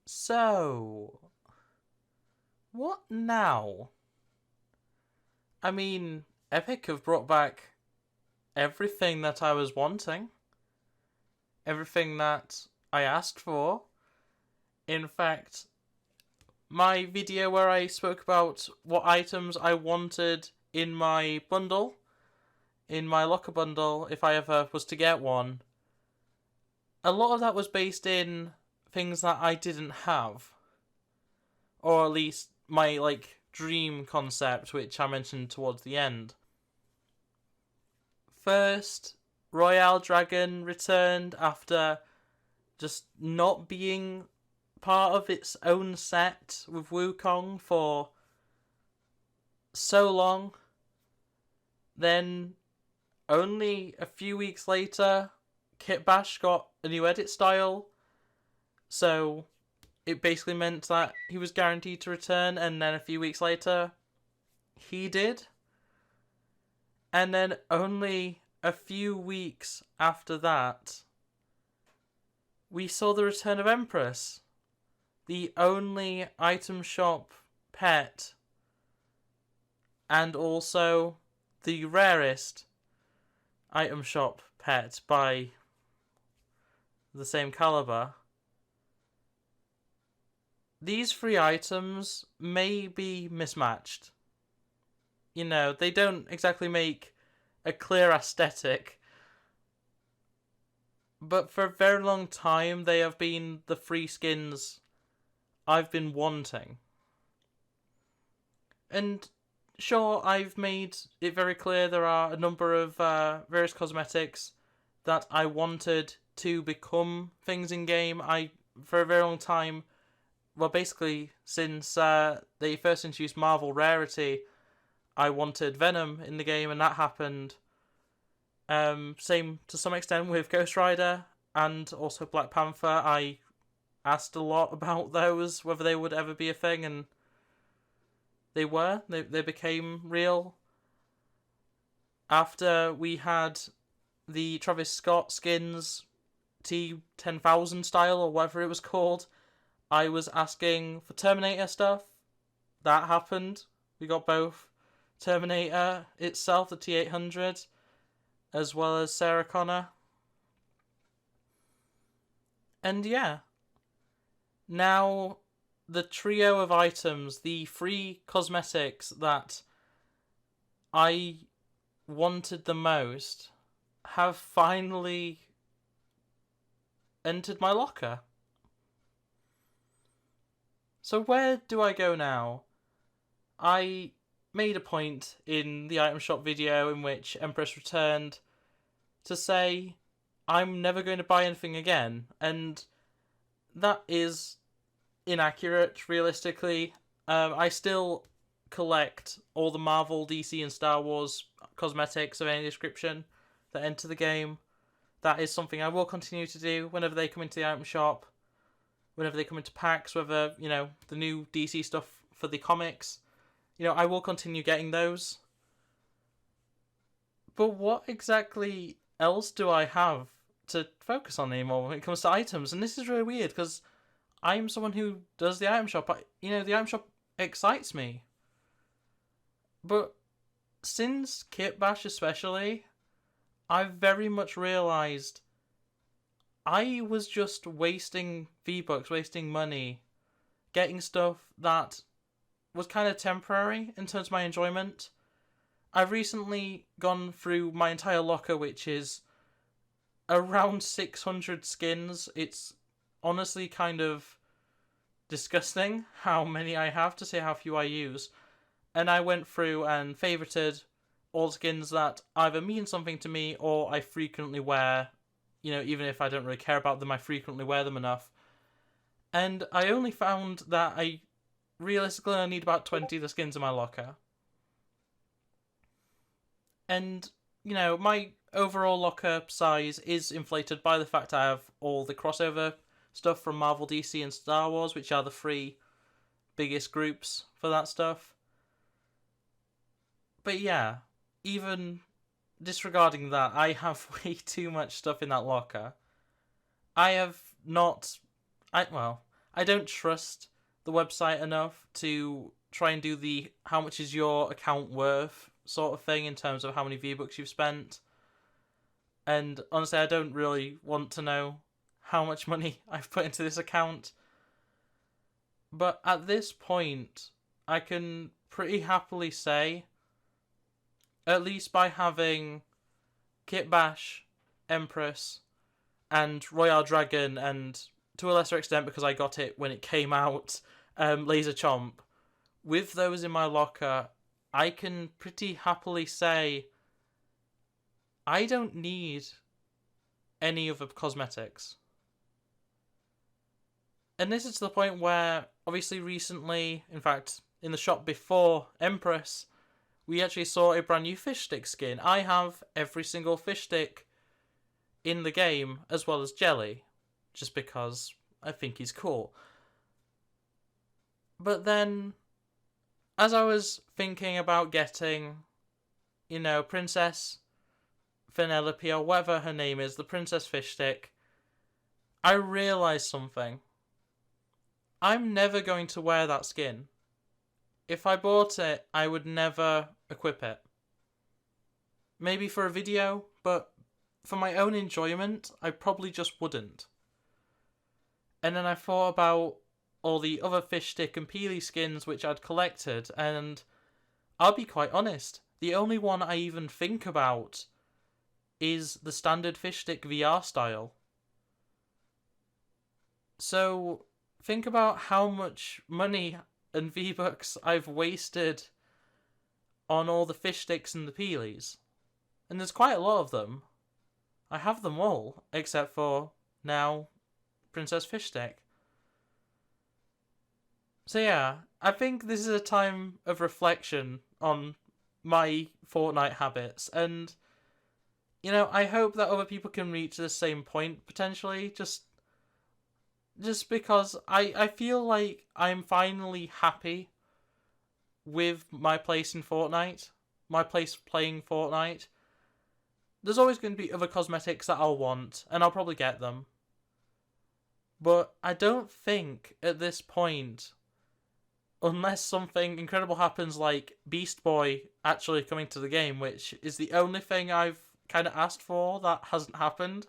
So, what now? I mean, Epic have brought back everything that I was wanting, everything that I asked for. In fact, my video where I spoke about what items I wanted in my bundle, in my locker bundle, if I ever was to get one, a lot of that was based in things that I didn't have. Or at least my, dream concept, which I mentioned towards the end. First, Royale Dragon returned after just not being part of its own set with Wukong for so long. Then, only a few weeks later, Kit Bash got a new edit style. So, it basically meant that he was guaranteed to return, and then a few weeks later, he did. And then only a few weeks after that, we saw the return of Empress, the only item shop pet, and also the rarest item shop pet by the same caliber. These three items may be mismatched. They don't exactly make a clear aesthetic. But for a very long time, they have been the three skins I've been wanting. And sure, I've made it very clear there are a number of various cosmetics that I wanted to become things in game. For a very long time, well, basically, since they first introduced Marvel Rarity, I wanted Venom in the game, and that happened. Same to some extent with Ghost Rider and also Black Panther. I asked a lot about those, whether they would ever be a thing, and they were. They became real. After we had the Travis Scott skins, T10,000 style, or whatever it was called, I was asking for Terminator stuff. That happened. We got both. Terminator itself, the T800, as well as Sarah Connor. And yeah, now the trio of items, the three cosmetics that I wanted the most, have finally entered my locker. So where do I go now? I made a point in the item shop video in which Empress returned to say I'm never going to buy anything again, and that is inaccurate, realistically. I still collect all the Marvel, DC, and Star Wars cosmetics of any description that enter the game. That is something I will continue to do whenever they come into the item shop, whenever they come into packs, whether, the new DC stuff for the comics. I will continue getting those. But what exactly else do I have to focus on anymore when it comes to items? And this is really weird, because I'm someone who does the item shop. The item shop excites me. But since Kit Bash especially, I've very much realised I was just wasting V-Bucks, wasting money, getting stuff that was kind of temporary in terms of my enjoyment. I've recently gone through my entire locker, which is around 600 skins. It's honestly kind of disgusting how many I have, to say how few I use. And I went through and favorited all skins that either mean something to me or I frequently wear. Even if I don't really care about them, I frequently wear them enough. And I only found that I realistically only need about 20 of the skins in my locker. And, my overall locker size is inflated by the fact I have all the crossover stuff from Marvel, DC, and Star Wars, which are the three biggest groups for that stuff. But yeah, even disregarding that, I have way too much stuff in that locker. I I don't trust the website enough to try and do the how much is your account worth sort of thing in terms of how many V-Bucks you've spent. And honestly, I don't really want to know how much money I've put into this account. But at this point, I can pretty happily say, at least by having Kit Bash, Empress, and Royale Dragon, and to a lesser extent because I got it when it came out, Laser Chomp, with those in my locker, I can pretty happily say I don't need any other cosmetics. And this is to the point where, obviously recently, in fact, in the shop before Empress, we actually saw a brand new fish stick skin. I have every single fish stick in the game, as well as Jelly, just because I think he's cool. But then, as I was thinking about getting, Princess Vanellope, or whatever her name is, the Princess Fish Stick, I realised something. I'm never going to wear that skin. If I bought it, I would never equip it. Maybe for a video, but for my own enjoyment, I probably just wouldn't. And then I thought about all the other fish stick and peely skins which I'd collected, and I'll be quite honest, the only one I even think about is the standard fish stick VR style. So think about how much money and V-Bucks I've wasted on all the fish sticks and the peelies. And there's quite a lot of them. I have them all, except for, now, Princess Fish Stick. So yeah, I think this is a time of reflection on my Fortnite habits, and, I hope that other people can reach the same point, potentially, just because I feel like I'm finally happy with my place in Fortnite, my place playing Fortnite. There's always going to be other cosmetics that I'll want, and I'll probably get them. But I don't think, at this point, unless something incredible happens like Beast Boy actually coming to the game, which is the only thing I've kind of asked for that hasn't happened.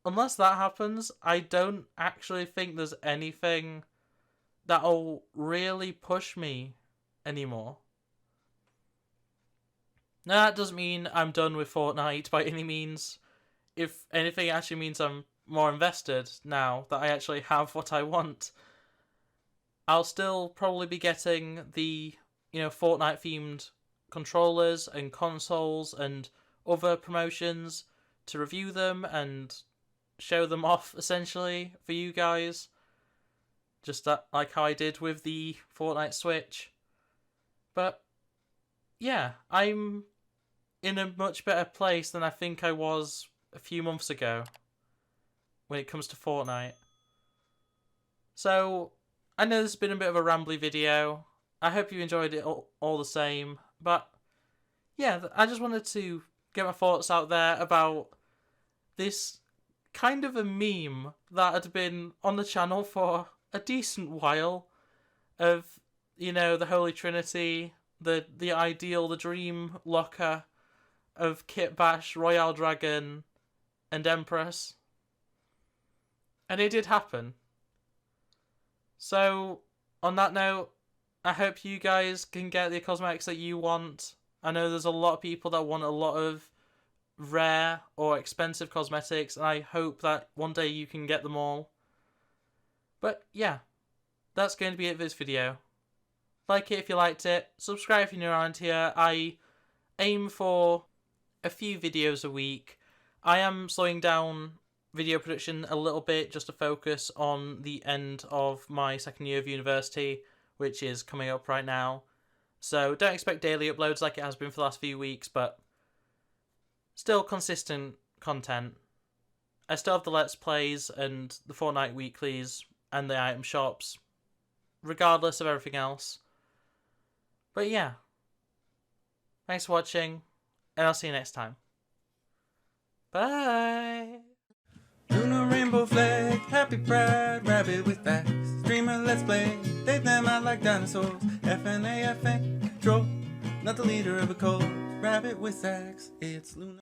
Unless that happens, I don't actually think there's anything that'll really push me anymore. Now, that doesn't mean I'm done with Fortnite by any means. If anything, it actually means I'm more invested now that I actually have what I want. I'll still probably be getting the, Fortnite-themed controllers and consoles and other promotions to review them and show them off, essentially, for you guys. Just that, like how I did with the Fortnite Switch. But, yeah, I'm in a much better place than I think I was a few months ago when it comes to Fortnite. So, I know this has been a bit of a rambly video. I hope you enjoyed it all the same. But, yeah, I just wanted to get my thoughts out there about this kind of a meme that had been on the channel for a decent while of, the Holy Trinity, the ideal, the dream locker of Kit Bash, Royale Dragon, and Empress. And it did happen. So, on that note, I hope you guys can get the cosmetics that you want. I know there's a lot of people that want a lot of rare or expensive cosmetics, and I hope that one day you can get them all. But yeah, that's going to be it for this video. Like it if you liked it, subscribe if you're new around here. I aim for a few videos a week. I am slowing down video production a little bit just to focus on the end of my second year of university, which is coming up right now. So don't expect daily uploads like it has been for the last few weeks, but still consistent content. I still have the Let's Plays and the Fortnite weeklies and the item shops, regardless of everything else. But yeah, thanks for watching, and I'll see you next time. Bye! rainbow flag, happy proud, rabbit with axe. Streamer, let's play, they them out like dinosaurs. FNA, FN, troll, not the leader of a cult. Rabbit with axe, it's Luna.